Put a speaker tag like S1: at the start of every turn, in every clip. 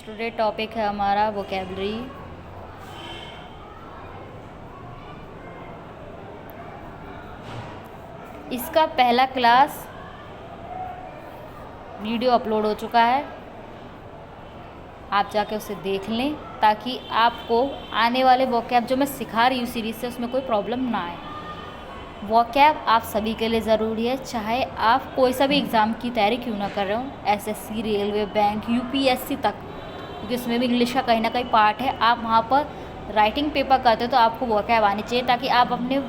S1: Friends, today topic है हमारा vocabulary. इसका पहला क्लास वीडियो अपलोड हो चुका है, आप जाके उसे देख लें ताकि आपको आने वाले वोकैब जो मैं सिखा रही हूँ सीरीज से उसमें कोई प्रॉब्लम ना आए। वोकैब आप सभी के लिए ज़रूरी है, चाहे आप कोई सा भी एग्ज़ाम की तैयारी क्यों ना कर रहे हो, एसएससी, रेलवे, बैंक, यूपीएससी तक, क्योंकि उसमें भी इंग्लिश का कहीं ना कहीं पार्ट है। आप वहाँ पर राइटिंग पेपर करते हो तो आपको वोकैब आनी चाहिए ताकि आप अपने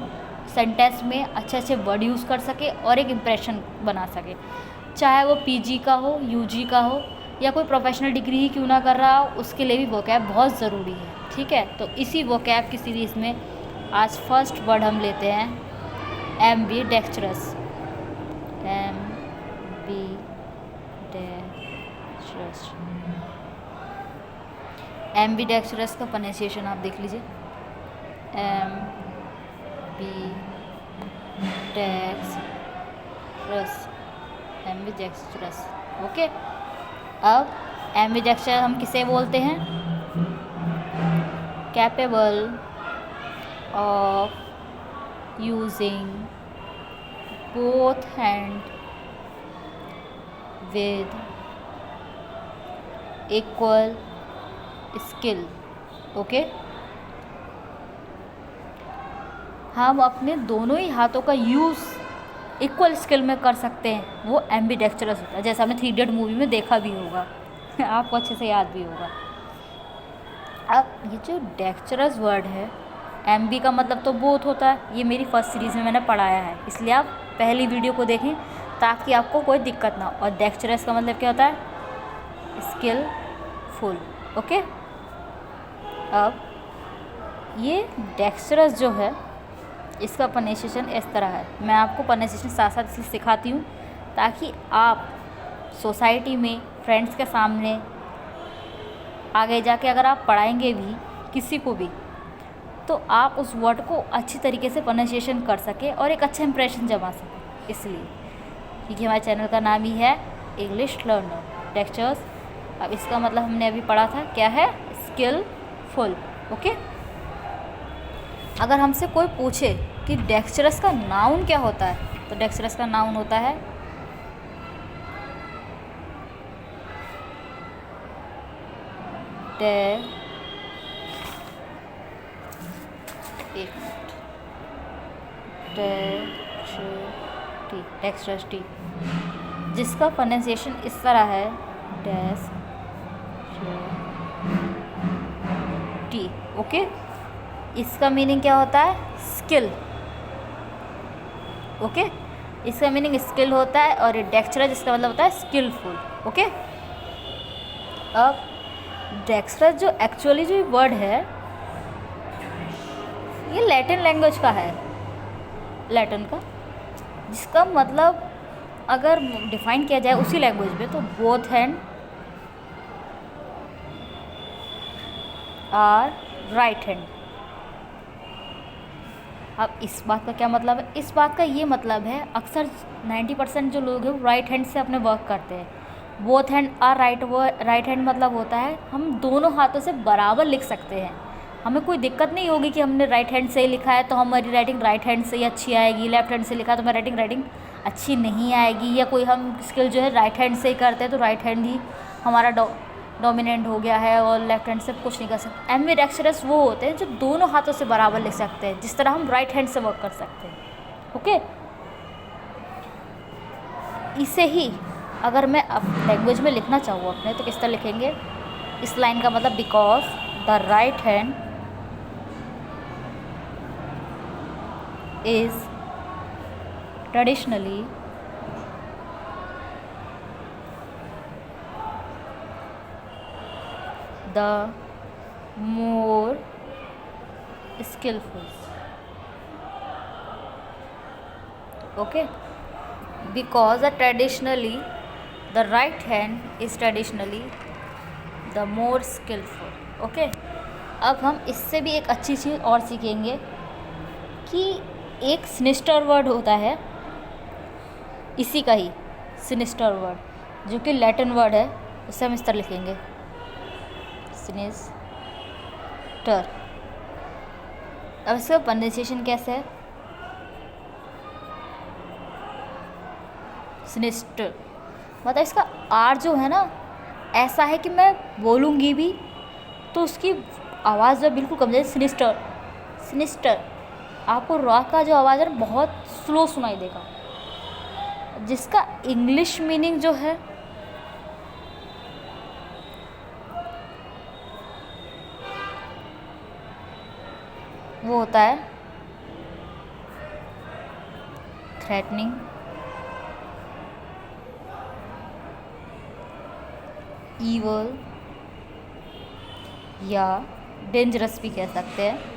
S1: सेंटेंस में अच्छे अच्छे वर्ड यूज़ कर सके और एक इम्प्रेशन बना सके, चाहे वो पीजी का हो, यूजी का हो, या कोई प्रोफेशनल डिग्री ही क्यों ना कर रहा हो, उसके लिए भी वोकैब बहुत ज़रूरी है। ठीक है, तो इसी वोकैब की सीरीज़ में आज फर्स्ट वर्ड हम लेते हैं Aamby dextrous. Aamby dextrous, Aamby dextrous का प्रोनाउंसिएशन आप देख लीजिए, Aamby dextrous, Aamby dextrous. Okay, अब एम्बी डेक्स्ट्रस हम किसे बोलते हैं? Capable of using both hand with equal skill। Okay, हम अपने दोनों ही हाथों का यूज़ इक्वल स्किल में कर सकते हैं, वो एम्बीडेक्स्ट्रस होता है, जैसे हमने 3 इडियट मूवी में देखा भी होगा आपको अच्छे से याद भी होगा। अब ये जो डेक्स्ट्रस वर्ड है, एम्बी का मतलब तो बोथ होता है, ये मेरी फर्स्ट सीरीज़ में मैंने पढ़ाया है, इसलिए आप पहली वीडियो को देखें ताकि आपको कोई दिक्कत ना हो। और डेक्स्ट्रस का मतलब क्या होता है? स्किलफुल। ओके, अब ये डेक्स्ट्रस जो है इसका प्रोनाउंसिएशन इस तरह है। मैं आपको प्रोनाउंसिएशन साथ साथ इसलिए सिखाती हूँ ताकि आप सोसाइटी में, फ्रेंड्स के सामने, आगे जाके अगर आप पढ़ाएंगे भी किसी को भी, तो आप उस वर्ड को अच्छी तरीके से प्रोनाउंसिएशन कर सके और एक अच्छा इंप्रेशन जमा सके। इसलिए क्योंकि हमारे चैनल का नाम ही है इंग्लिश लर्नर डेक्स्ट्रस। अब इसका मतलब हमने अभी पढ़ा था, क्या है? स्किलफुल। ओके, अगर हमसे कोई पूछे कि डेक्स्ट्रस का नाउन क्या होता है, तो डेक्स्ट्रस का नाउन होता है डेक्स्ट्रस, जिसका प्रोनाउंसिएशन इस तरह है टी। ओके, इसका मीनिंग क्या होता है? स्किल। ओके, इसका मीनिंग स्किल होता है, और ये डेक्स्ट्रस जिसका मतलब होता है स्किलफुल। ओके, अब डेक्स्ट्रस जो एक्चुअली जो वर्ड है ये लैटिन लैंग्वेज का है, लैटिन का, जिसका मतलब अगर डिफाइन किया जाए उसी लैंग्वेज में तो बोथ हैंड और राइट हैंड। अब इस बात का क्या मतलब है? इस बात का ये मतलब है अक्सर 90% जो लोग हैं वो राइट हैंड से अपने वर्क करते हैं। बोथ हैंड और राइट हैंड मतलब होता है हम दोनों हाथों से बराबर लिख सकते हैं, हमें कोई दिक्कत नहीं होगी कि हमने राइट हैंड से ही लिखा है तो हमारी राइटिंग राइट हैंड से ही अच्छी आएगी, लेफ्ट हैंड से लिखा है तो हमारी राइटिंग अच्छी नहीं आएगी, या कोई हम स्किल जो है राइट हैंड से ही करते हैं तो राइट हैंड ही हमारा डोमिनेंट हो गया है और लेफ्ट हैंड से कुछ नहीं कर सकते। एम्बी डेक्स्ट्रस वो होते हैं जो दोनों हाथों से बराबर लिख सकते हैं, जिस तरह हम राइट हैंड से वर्क कर सकते हैं। ओके, इसे ही अगर मैं अब लैंग्वेज में लिखना चाहूँ अपने, तो किस तरह लिखेंगे? इस लाइन का मतलब because the right hand is traditionally the more skillful। Okay, because traditionally the right hand is traditionally the more skillful। Okay, अब हम इससे भी एक अच्छी चीज़ और सीखेंगे कि एक सिनिस्टर वर्ड होता है, इसी का ही सिनिस्टर वर्ड जो कि लैटिन वर्ड है, उसे हम इस तरह लिखेंगे सिनिस्टर। अब इसका प्रोनाउंसिएशन कैसे है? सिनिस्टर। मतलब इसका आर जो है ना ऐसा है कि मैं बोलूँगी भी तो उसकी आवाज़ जो बिल्कुल कम जाए, सिनिस्टर सिनिस्टर। आपको रॉ का जो आवाज़ है ना बहुत स्लो सुनाई देगा, जिसका इंग्लिश मीनिंग जो है वो होता है थ्रेटनिंग, ईवल या डेंजरस भी कह सकते हैं।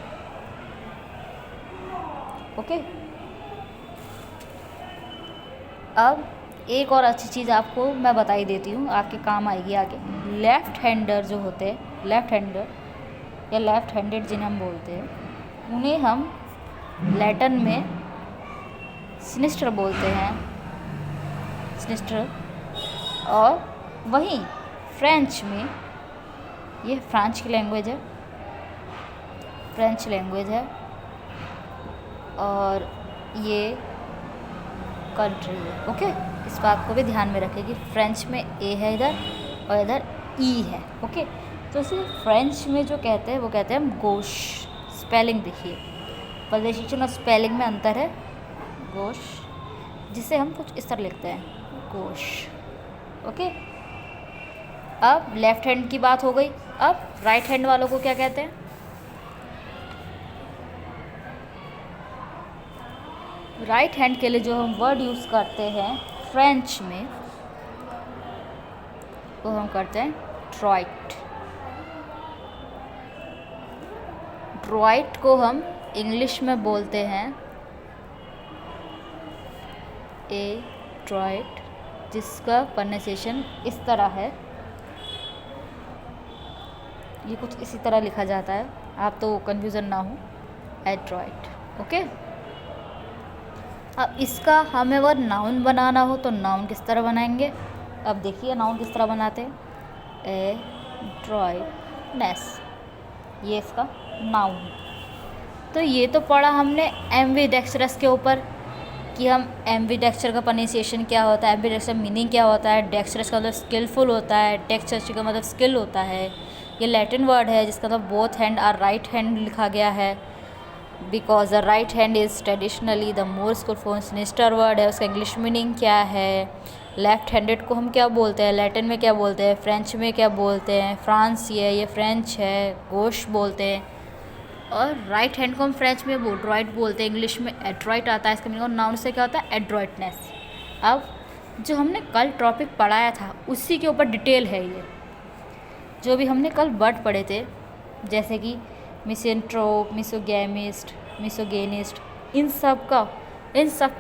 S1: ओके, अब एक और अच्छी चीज़ आपको मैं बता ही देती हूँ, आपके काम आएगी आगे। लेफ़्ट हैंडर जो होते हैं, लेफ़्ट हैंडर या लेफ़्ट हैंडेड जिन्हें हम बोलते हैं, उन्हें हम लैटिन में सिनिस्टर बोलते हैं, सिनिस्टर। और वहीं फ्रेंच में, ये फ्रेंच की लैंग्वेज है, फ्रेंच लैंग्वेज है और ये कंट्री है। ओके, इस बात को भी ध्यान में रखें कि फ्रेंच में ए है इधर और इधर ई है। ओके, तो इसे फ्रेंच में जो कहते हैं वो कहते हैं हम गोश। स्पेलिंग देखिए, प्रोनाउंसिएशन और स्पेलिंग में अंतर है। गोश, जिसे हम कुछ इस तरह लिखते हैं, गोश। ओके, अब लेफ़्ट हैंड की बात हो गई। अब राइट हैंड वालों को क्या कहते हैं? राइट हैंड के लिए जो हम वर्ड यूज़ करते हैं फ्रेंच में, वो हम करते हैं ड्रॉइट। ड्रॉइट को हम इंग्लिश में बोलते हैं ए ड्रॉइट, जिसका प्रोनाउंसिएशन इस तरह है, ये कुछ इसी तरह लिखा जाता है, आप तो कन्फ्यूज़न ना हो, एड्रॉइट। ओके, अब इसका हमें वो नाउन बनाना हो तो नाउन किस तरह बनाएंगे? अब देखिए नाउन किस तरह बनाते हैं, एड्रॉइटनेस, ये इसका नाउन है। तो ये तो पढ़ा हमने एम्बीडेक्स्ट्रस के ऊपर कि हम एम्बीडेक्स्टर का प्रोनाउंसिएशन क्या होता है, एम्बीडेक्स्टर मीनिंग क्या होता है, डेक्स्ट्रस का मतलब स्किलफुल होता है, डेक्स्ट्रस का मतलब स्किल होता है। ये लैटिन वर्ड है जिसका मतलब both hand are right hand लिखा गया है, because the right hand is traditionally the more skilful. Sinister word है, उसका इंग्लिश मीनिंग क्या है? लेफ़्ट हैंडेड को हम क्या बोलते हैं, लैटिन में क्या बोलते हैं, फ्रेंच में क्या बोलते हैं? फ्रांस ये फ्रेंच है, गोश बोलते हैं। और राइट हैंड को हम फ्रेंच में ड्रॉइट बोलते हैं, इंग्लिश में एड्रॉइट आता है। इसका मीनिंग नाउन से क्या होता है, एड्रॉइटनेस। अब जो हमने कल टॉपिक पढ़ाया था उसी के ऊपर डिटेल है ये, जो भी हमने कल वर्ड पढ़े थे, जैसे कि मिसेंट्रोप, मिसोगैमिस्ट, मिसोगेनिस्ट, इन सब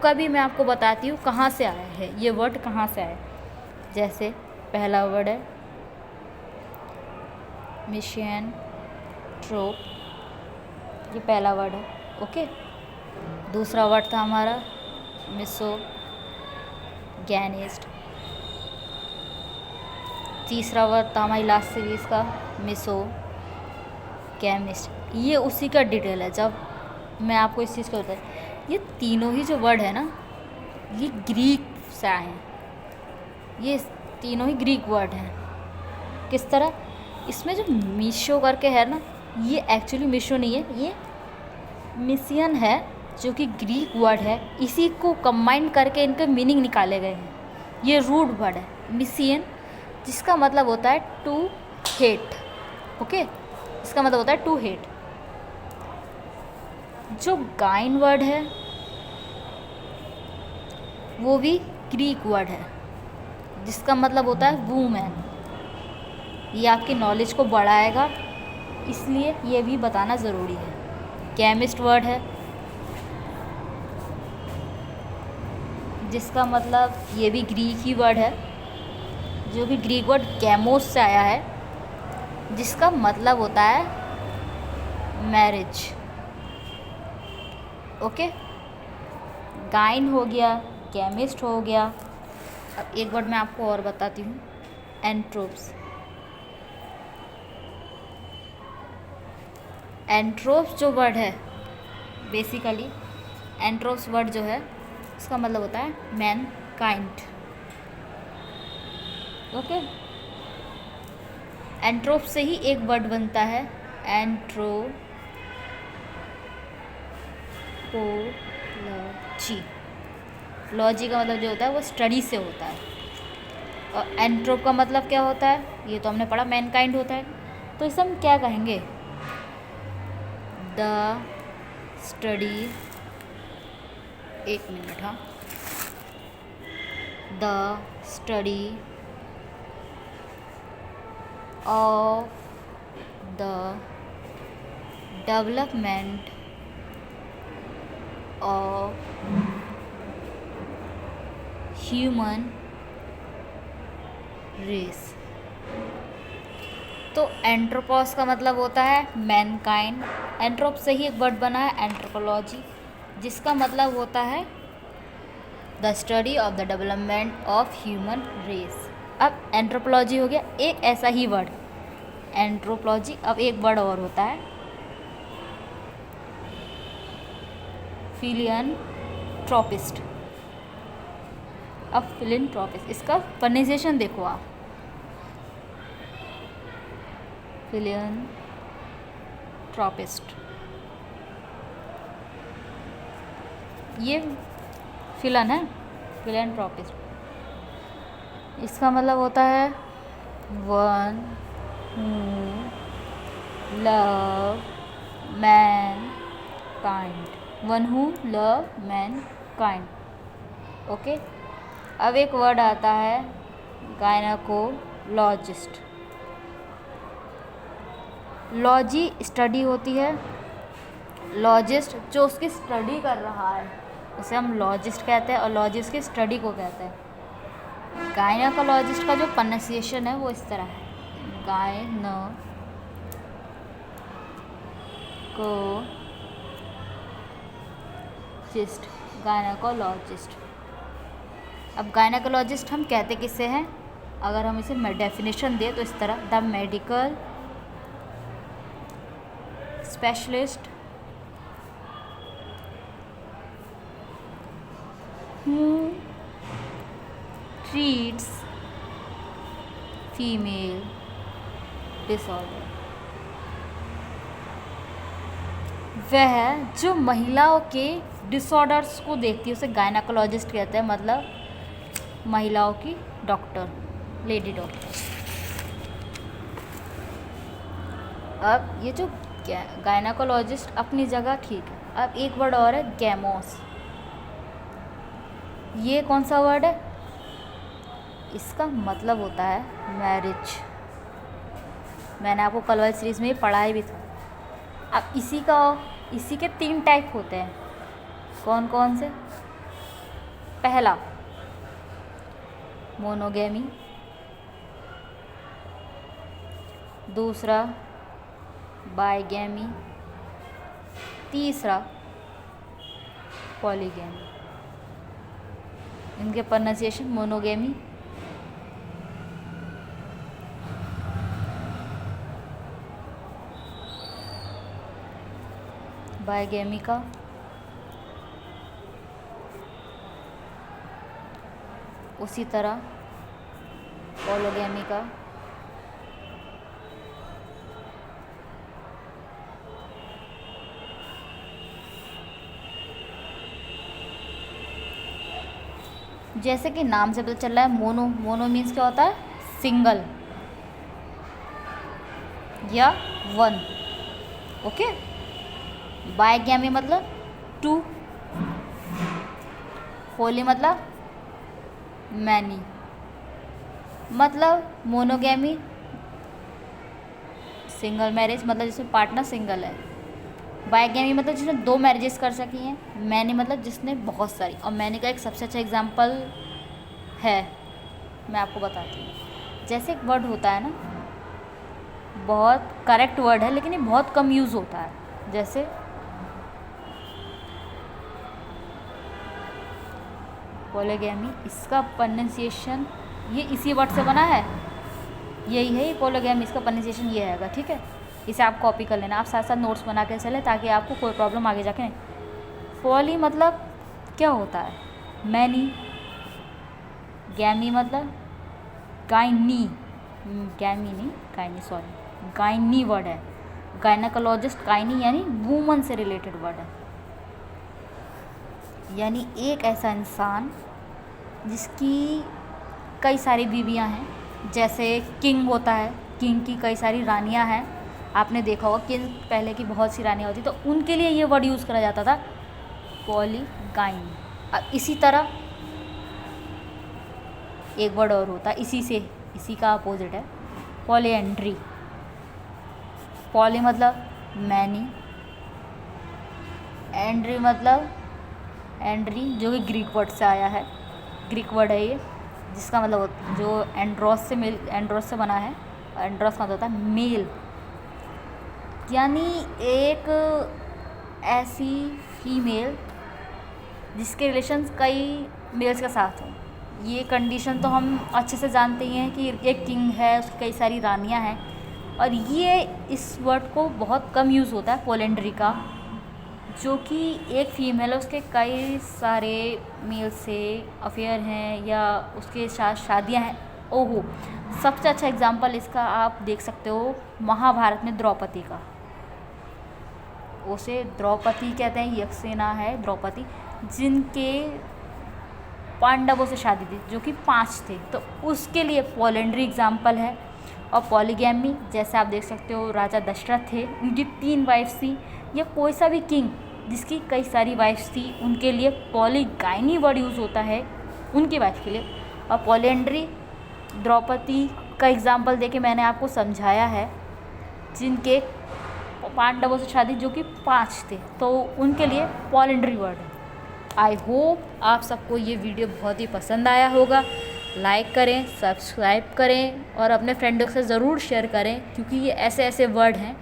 S1: का भी मैं आपको बताती हूँ कहाँ से आया है, ये वर्ड कहाँ से आया है। जैसे पहला वर्ड है मिसेंट्रोप, ये पहला वर्ड है। ओके, दूसरा वर्ड था हमारा मिसोगैनिस्ट, तीसरा वर्ड था हमारी लास्ट सीरीज़ का मिसोगैमिस्ट। ये उसी का डिटेल है। जब मैं आपको इस चीज़ को बताऊँ, ये तीनों ही जो वर्ड है ना, ये ग्रीक से आए हैं, ये तीनों ही ग्रीक वर्ड हैं। किस तरह? इसमें जो मिशो करके है ना, ये एक्चुअली मिशो नहीं है, ये मिसियन है, जो कि ग्रीक वर्ड है। इसी को कंबाइन करके इनके मीनिंग निकाले गए हैं। ये रूट वर्ड है मिसियन, जिसका मतलब होता है टू हेट। ओके, इसका मतलब होता है टू हेट। जो गाइन वर्ड है वो भी ग्रीक वर्ड है, जिसका मतलब होता है वूमेन। ये आपकी नॉलेज को बढ़ाएगा, इसलिए ये भी बताना ज़रूरी है। केमिस्ट वर्ड है, जिसका मतलब ये भी ग्रीक ही वर्ड है, जो भी ग्रीक वर्ड कैमोस से आया है, जिसका मतलब होता है मैरिज। ओके, गाइन हो गया, केमिस्ट हो गया। अब एक वर्ड मैं आपको और बताती हूँ, एंट्रोप्स। एंट्रोप्स जो वर्ड है, बेसिकली एंट्रोप्स वर्ड जो है उसका मतलब होता है मैन काइंड। ओके, एंट्रोप से ही एक वर्ड बनता है एंट्रोपोलॉजी। लॉजी का मतलब जो होता है वो स्टडी से होता है, और एंट्रोप का मतलब क्या होता है ये तो हमने पढ़ा, मैनकाइंड होता है। तो इसे हम क्या कहेंगे, द स्टडी, एक मिनट, हाँ, the study of the development of human race. तो एंट्रोपॉस का मतलब होता है मैनकाइंड, एंट्रोप से ही एक वर्ड बना है एंथ्रोपोलॉजी, जिसका मतलब होता है the study of the development of human race. अब एंथ्रोपोलॉजी हो गया एक ऐसा ही वर्ड, एंथ्रोपोलॉजी। अब एक वर्ड और होता है फिलियंथ्रोपिस्ट। अब फिलियंथ्रोपिस्ट, इसका प्रोनाउंसिएशन देखो आप, फिलियंथ्रोपिस्ट, ये फिलन है, फिलियंथ्रोपिस्ट। इसका मतलब होता है one who love man kind, one who love man kind. Okay, अब एक वर्ड आता है गायनेकोलॉजिस्ट। लॉजी स्टडी होती है, लॉजिस्ट जो उसकी स्टडी कर रहा है उसे हम लॉजिस्ट कहते हैं, और लॉजिस्ट की स्टडी को कहते हैं। गायनेकोलॉजिस्ट का जो प्रोनाउंसिएशन है वो इस तरह है, गायनेकोलॉजिस्ट। अब गायनेकोलॉजिस्ट हम कहते किससे हैं, अगर हम इसे डेफिनेशन दें तो इस तरह, the medical specialist who treats female disorder। वह जो महिलाओं के डिसऑर्डर्स को देखती है उसे गायनेकोलॉजिस्ट कहते हैं, मतलब महिलाओं की डॉक्टर, लेडी डॉक्टर। अब ये जो गायनेकोलॉजिस्ट अपनी जगह ठीक है। अब एक वर्ड और है गैमोस। ये कौन सा वर्ड है, इसका मतलब होता है मैरिज। मैंने आपको कल वाली सीरीज़ में पढ़ाया भी था। अब इसी के 3 टाइप होते हैं, कौन कौन से, पहला मोनोगेमी, दूसरा बाइगेमी, तीसरा पॉलीगेमी। इनके प्रोनाउंसिएशन मोनोगेमी, बाइगेमी का, उसी तरह पॉलीगेमी का, जैसे कि नाम से पता चल रहा है मोनो मीन्स क्या होता है, सिंगल या वन। ओके, बाइगेमी मतलब 2, पोली मतलब मैनी, मतलब मोनोगेमी सिंगल मैरिज, मतलब जिसमें पार्टनर सिंगल है। बाइगेमी मतलब जिसने 2 मैरिजेस कर सकी हैं। मैनी मतलब जिसने बहुत सारी, और मैनी का एक सबसे अच्छा एग्जांपल है, मैं आपको बताती हूँ। जैसे एक वर्ड होता है ना, बहुत करेक्ट वर्ड है लेकिन ये बहुत कम यूज़ होता है, जैसे पॉलीगैमी। इसका प्रोनाउंसिएशन ये इसी वर्ड से बना है, यही है ये पॉलीगैमी, इसका प्रोनाउंसिएशन ये आएगा, ठीक है। इसे आप कॉपी कर लेना, आप साथ साथ नोट्स बना के चलें ताकि आपको कोई प्रॉब्लम आगे जाके नहीं। पॉली मतलब क्या होता है? मैनी। गैमी मतलब गायनी, गैमी नहीं गायनी, सॉरी, गायनी वर्ड है। गायनाकोलॉजिस्ट, गायनी यानी वूमन से रिलेटेड वर्ड है, यानी एक ऐसा इंसान जिसकी कई सारी बीवियां हैं। जैसे किंग होता है, किंग की कई सारी रानियां हैं। आपने देखा होगा किंग पहले की बहुत सी रानियां होती, तो उनके लिए ये वर्ड यूज़ करा जाता था, पॉलीगाइन। अब इसी तरह एक वर्ड और होता है इसी का अपोजिट है, पॉलीएंड्री। पॉली मतलब मैनी, एंड्री मतलब एंड्री, जो कि ग्रीक वर्ड से आया है, ग्रीक वर्ड है ये, जिसका मतलब जो एंड्रोस से बना है। एंड्रोस मतलब होता है मेल, यानी एक ऐसी फीमेल जिसके रिलेशंस कई मेल्स के साथ हों। ये कंडीशन तो हम अच्छे से जानते ही हैं कि एक किंग है, उसकी कई सारी रानियां हैं, और ये इस वर्ड को बहुत कम यूज़ होता है पॉलेंड्री का, जो कि एक फीमेल है, उसके कई सारे मेल से अफेयर हैं या उसके साथ शादियां हैं। ओहो, सबसे अच्छा एग्जांपल इसका आप देख सकते हो महाभारत में द्रौपदी का। उसे द्रौपदी कहते हैं, यक्षसेना है द्रौपदी, जिनके पांडवों से शादी थी, जो कि 5 थे, तो उसके लिए पॉलेंड्री एग्जाम्पल है। और पॉलीगैमी, जैसे आप देख सकते हो राजा दशरथ थे, उनकी 3 वाइफ्स थी, या कोई सा भी किंग जिसकी कई सारी वाइफ्स थी, उनके लिए पॉलीगाइनी वर्ड यूज़ होता है उनकी वाइफ के लिए। और पॉलेंड्री द्रौपदी का एग्जाम्पल देके मैंने आपको समझाया है, जिनके पांडवों से शादी जो कि 5 थे, तो उनके लिए पॉलेंड्री वर्ड है। आई होप आप सबको ये वीडियो बहुत ही पसंद आया होगा। लाइक करें, सब्सक्राइब करें और अपने फ्रेंडों से ज़रूर शेयर करें, क्योंकि ये ऐसे ऐसे वर्ड हैं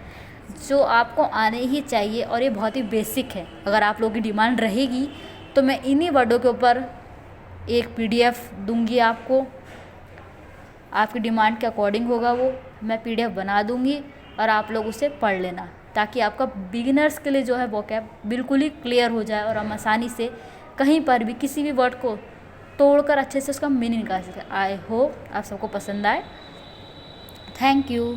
S1: जो आपको आने ही चाहिए और ये बहुत ही बेसिक है। अगर आप लोगों की डिमांड रहेगी तो मैं इन्हीं वर्डों के ऊपर एक PDF दूंगी आपको, आपकी डिमांड के अकॉर्डिंग होगा वो, मैं PDF बना दूंगी और आप लोग उसे पढ़ लेना, ताकि आपका बिगिनर्स के लिए जो है वोकैब बिल्कुल ही क्लियर हो जाए और हम आसानी से कहीं पर भी किसी भी वर्ड को तोड़कर अच्छे से उसका मीनिंग निकाल सकें। आई होप आप सबको पसंद आए। Thank you.